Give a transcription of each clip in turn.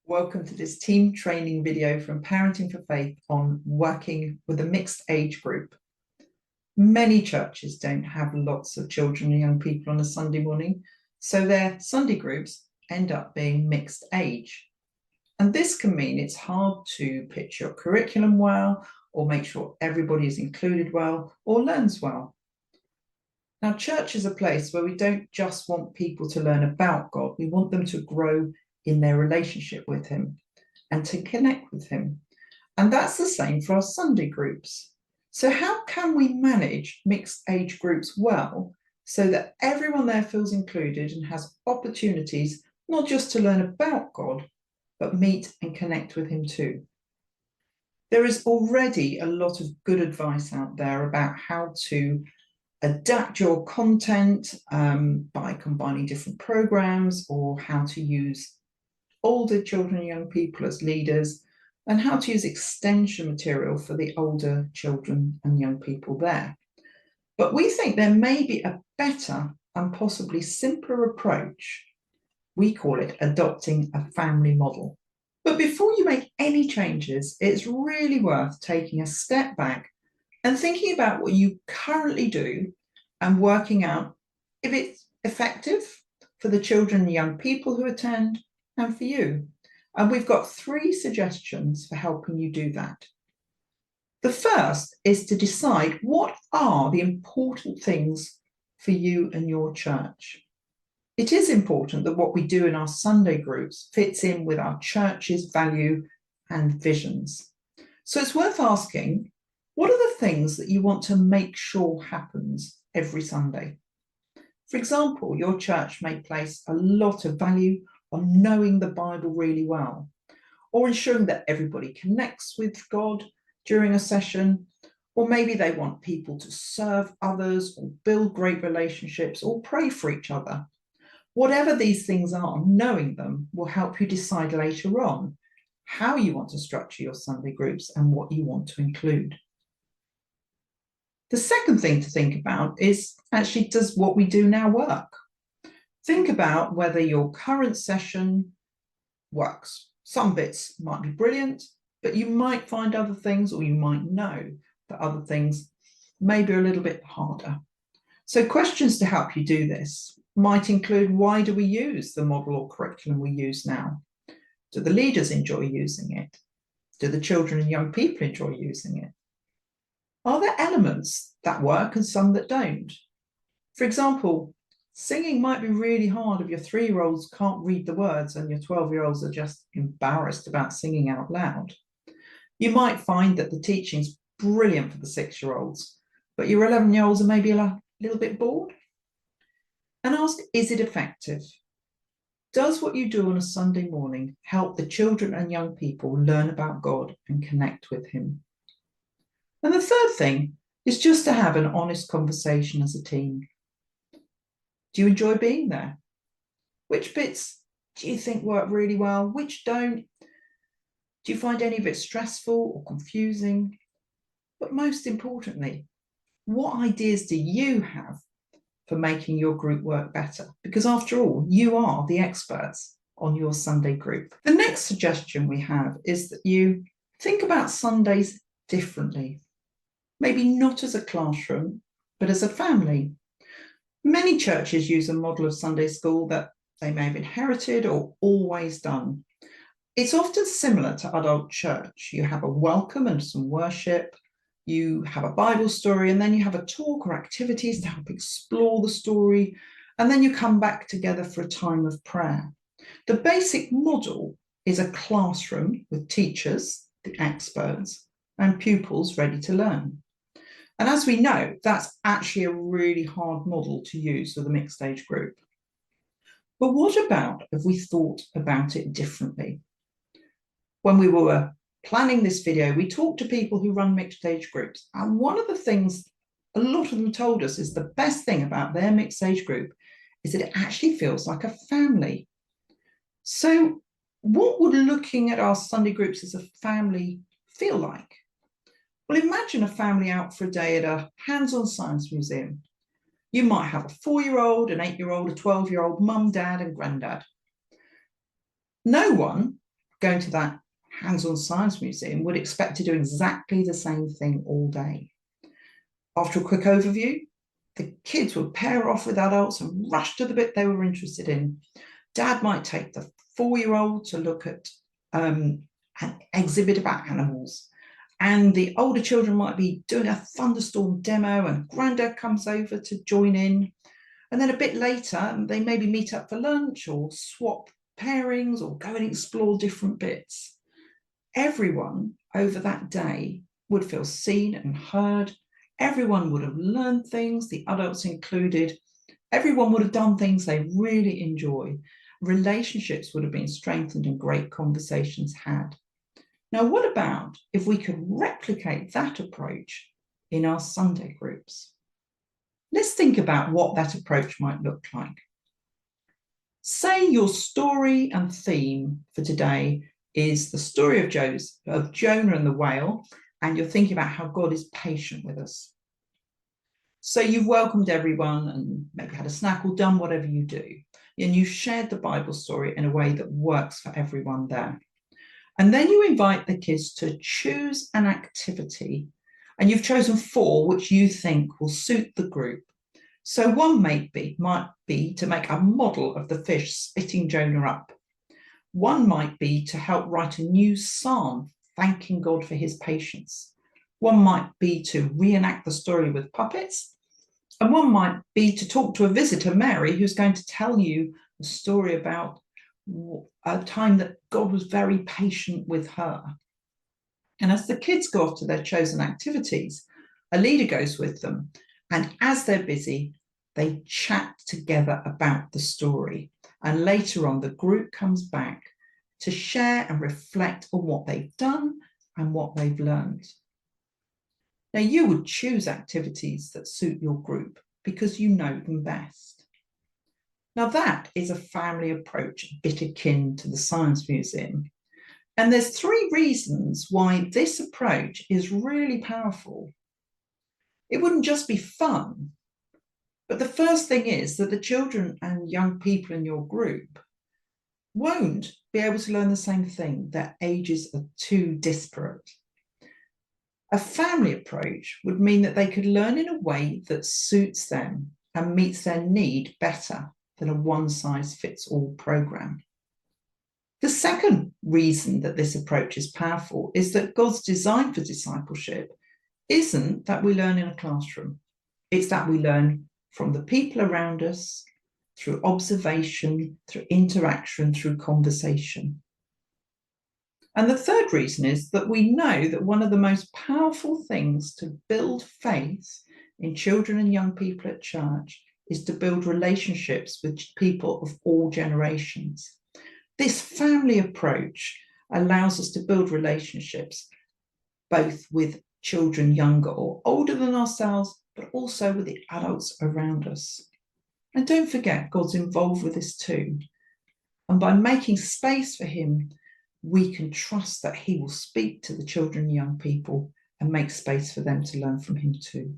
Welcome to this team training video from Parenting for Faith on working with a mixed age group. Many churches don't have lots of children and young people on a Sunday morning, so their Sunday groups end up being mixed age. And this can mean it's hard to pitch your curriculum well, or make sure everybody is included well, or learns well. Now, church is a place where we don't just want people to learn about God, we want them to grow in their relationship with him and to connect with him. And that's the same for our Sunday groups. So how can we manage mixed age groups well so that everyone there feels included and has opportunities not just to learn about God, but meet and connect with him too? There is already a lot of good advice out there about how to adapt your content by combining different programs, or how to use older children and young people as leaders, and how to use extension material for the older children and young people there. But we think there may be a better and possibly simpler approach. We call it adopting a family model. But before you make any changes, it's really worth taking a step back and thinking about what you currently do and working out if it's effective for the children and young people who attend and for you. And we've got 3 suggestions for helping you do that. The first is to decide what are the important things for you and your church. It is important that what we do in our Sunday groups fits in with our church's value and visions. So it's worth asking, what are the things that you want to make sure happens every Sunday? For example, your church may place a lot of value on knowing the Bible really well, or ensuring that everybody connects with God during a session, or maybe they want people to serve others or build great relationships or pray for each other. Whatever these things are, knowing them will help you decide later on how you want to structure your Sunday groups and what you want to include. The second thing to think about is, actually, does what we do now work? Think about whether your current session works. Some bits might be brilliant, but you might find other things, or you might know that other things may be a little bit harder. So questions to help you do this might include, why do we use the model or curriculum we use now? Do the leaders enjoy using it? Do the children and young people enjoy using it? Are there elements that work and some that don't? For example, singing might be really hard if your 3-year-olds can't read the words and your 12-year-olds are just embarrassed about singing out loud. You might find that the teaching's brilliant for the 6-year-olds, but your 11-year-olds are maybe a little bit bored. And ask, is it effective? Does what you do on a Sunday morning help the children and young people learn about God and connect with him? And the third thing is just to have an honest conversation as a team. Do you enjoy being there? Which bits do you think work really well? Which don't? Do you find any of it stressful or confusing? But most importantly, what ideas do you have for making your group work better? Because after all, you are the experts on your Sunday group. The next suggestion we have is that you think about Sundays differently. Maybe not as a classroom, but as a family. Many churches use a model of Sunday school that they may have inherited or always done. It's often similar to adult church. You have a welcome and some worship, you have a Bible story, and then you have a talk or activities to help explore the story, and then you come back together for a time of prayer. The basic model is a classroom with teachers, the experts, and pupils ready to learn. And as we know, that's actually a really hard model to use with a mixed age group. But what about if we thought about it differently? When we were planning this video, we talked to people who run mixed age groups. And one of the things a lot of them told us is the best thing about their mixed age group is that it actually feels like a family. So what would looking at our Sunday groups as a family feel like? Well, imagine a family out for a day at a hands-on science museum. You might have a 4-year-old, an 8-year-old, a 12-year-old, mum, dad, and granddad. No one going to that hands-on science museum would expect to do exactly the same thing all day. After a quick overview, the kids would pair off with adults and rush to the bit they were interested in. Dad might take the 4-year-old to look at an exhibit about animals, and the older children might be doing a thunderstorm demo, and Grandad comes over to join in. And then a bit later, they maybe meet up for lunch or swap pairings or go and explore different bits. Everyone over that day would feel seen and heard. Everyone would have learned things, the adults included. Everyone would have done things they really enjoy. Relationships would have been strengthened and great conversations had. Now, what about if we could replicate that approach in our Sunday groups? Let's think about what that approach might look like. Say your story and theme for today is the story of Jonah and the whale, and you're thinking about how God is patient with us. So you've welcomed everyone and maybe had a snack or done whatever you do, and you've shared the Bible story in a way that works for everyone there. And then you invite the kids to choose an activity, and you've chosen 4 which you think will suit the group. So one might be to make a model of the fish spitting Jonah up. One might be to help write a new psalm, thanking God for his patience. One might be to reenact the story with puppets. And one might be to talk to a visitor, Mary, who's going to tell you a story about a time that God was very patient with her. And as the kids go off to their chosen activities, a leader goes with them. And as they're busy, they chat together about the story. And later on, the group comes back to share and reflect on what they've done and what they've learned. Now, you would choose activities that suit your group because you know them best. Now, that is a family approach a bit akin to the Science Museum. And there's 3 reasons why this approach is really powerful. It wouldn't just be fun, but the first thing is that the children and young people in your group won't be able to learn the same thing. Their ages are too disparate. A family approach would mean that they could learn in a way that suits them and meets their need better than a one-size-fits-all program. The second reason that this approach is powerful is that God's design for discipleship isn't that we learn in a classroom. It's that we learn from the people around us, through observation, through interaction, through conversation. And the third reason is that we know that one of the most powerful things to build faith in children and young people at church is to build relationships with people of all generations. This family approach allows us to build relationships both with children younger or older than ourselves, but also with the adults around us. And don't forget, God's involved with this too. And by making space for him, we can trust that he will speak to the children and young people and make space for them to learn from him too.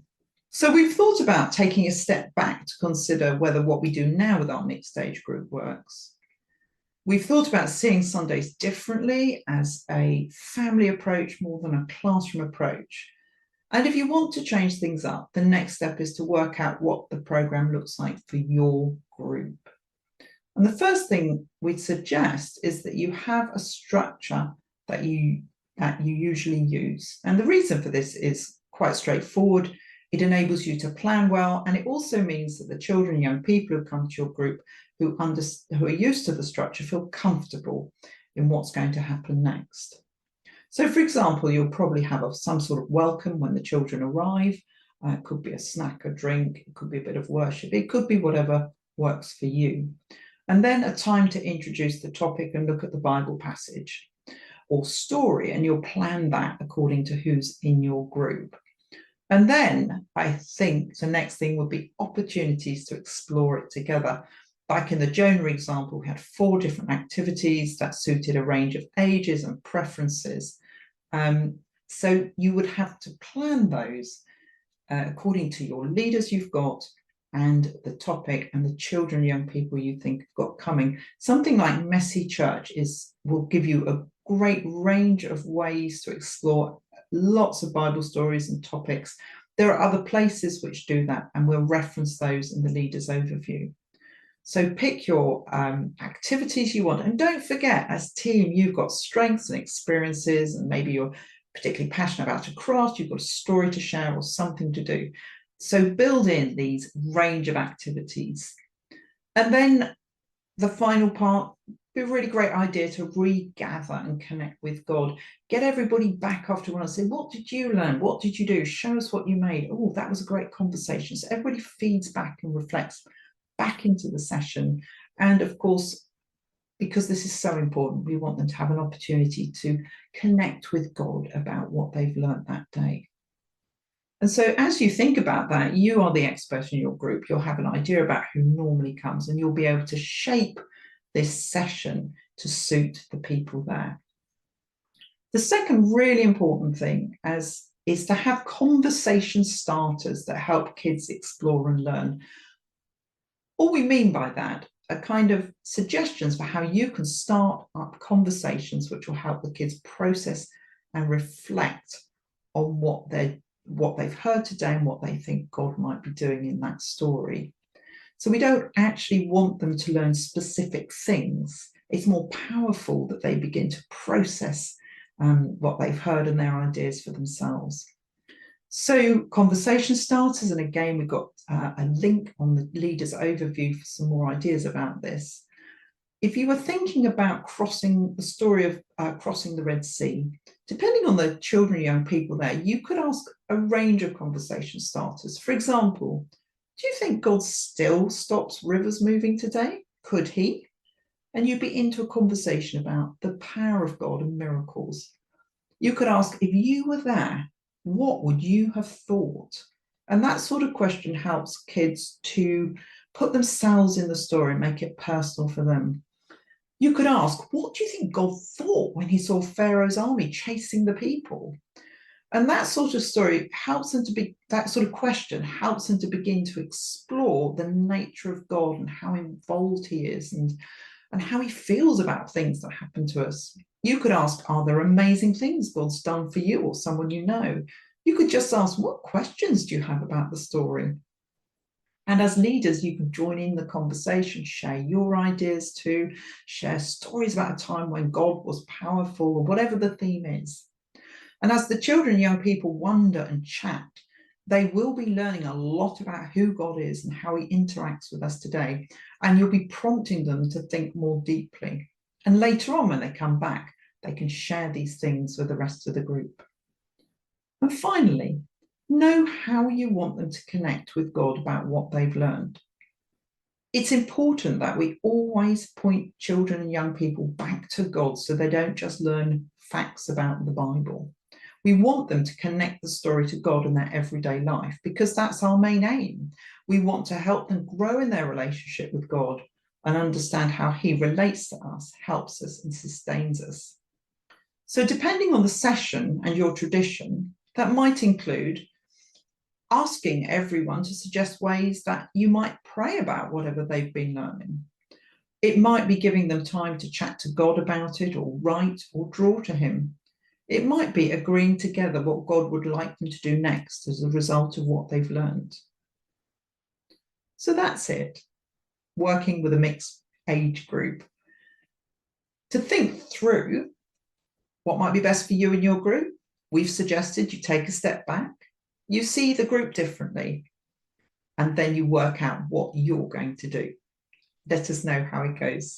So we've thought about taking a step back to consider whether what we do now with our mixed age group works. We've thought about seeing Sundays differently as a family approach more than a classroom approach. And if you want to change things up, the next step is to work out what the programme looks like for your group. And the first thing we'd suggest is that you have a structure that you usually use. And the reason for this is quite straightforward. It enables you to plan well, and it also means that the children and young people who come to your group who are used to the structure feel comfortable in what's going to happen next. So, for example, you'll probably have some sort of welcome when the children arrive. It could be a snack, a drink, it could be a bit of worship, it could be whatever works for you. And then a time to introduce the topic and look at the Bible passage or story, and you'll plan that according to who's in your group. And then I think the next thing would be opportunities to explore it together. Like in the Jonah example, we had 4 different activities that suited a range of ages and preferences. So you would have to plan those according to your leaders you've got and the topic and the children, young people you think have got coming. Something like Messy Church will give you a great range of ways to explore lots of Bible stories and topics. There are other places which do that, and we'll reference those in the leader's overview. So pick your activities you want. And don't forget, as a team, you've got strengths and experiences, and maybe you're particularly passionate about a craft, you've got a story to share or something to do. So build in these range of activities. And then the final part, be a really great idea to regather and connect with God. Get everybody back after one and say, what did you learn? What did you do? Show us what you made. Oh, that was a great conversation. So everybody feeds back and reflects back into the session. And of course, because this is so important, we want them to have an opportunity to connect with God about what they've learned that day. And so as you think about that, you are the expert in your group. You'll have an idea about who normally comes, and you'll be able to shape this session to suit the people there. The second really important thing is to have conversation starters that help kids explore and learn. All we mean by that are kind of suggestions for how you can start up conversations which will help the kids process and reflect on what they've heard today and what they think God might be doing in that story. So we don't actually want them to learn specific things. It's more powerful that they begin to process what they've heard and their ideas for themselves. So conversation starters, and again, we've got a link on the leader's overview for some more ideas about this. If you were thinking about crossing the story of crossing the Red Sea, depending on the children and young people there, you could ask a range of conversation starters. For example, do you think God still stops rivers moving today? Could he? And you'd be into a conversation about the power of God and miracles. You could ask, if you were there, what would you have thought? And that sort of question helps kids to put themselves in the story and make it personal for them. You could ask, what do you think God thought when he saw Pharaoh's army chasing the people? And that sort of story helps them to be, that sort of question helps them to begin to explore the nature of God and how involved he is and how he feels about things that happen to us. You could ask, are there amazing things God's done for you or someone you know? You could just ask, what questions do you have about the story? And as leaders, you can join in the conversation, share your ideas too, share stories about a time when God was powerful or whatever the theme is. And as the children and young people wonder and chat, they will be learning a lot about who God is and how he interacts with us today. And you'll be prompting them to think more deeply. And later on, when they come back, they can share these things with the rest of the group. And finally, know how you want them to connect with God about what they've learned. It's important that we always point children and young people back to God so they don't just learn facts about the Bible. We want them to connect the story to God in their everyday life because that's our main aim. We want to help them grow in their relationship with God and understand how he relates to us, helps us, and sustains us. So depending on the session and your tradition, that might include asking everyone to suggest ways that you might pray about whatever they've been learning. It might be giving them time to chat to God about it, or write or draw to him. It might be agreeing together what God would like them to do next as a result of what they've learned. So that's it, working with a mixed age group. To think through what might be best for you and your group, we've suggested you take a step back, you see the group differently, and then you work out what you're going to do. Let us know how it goes.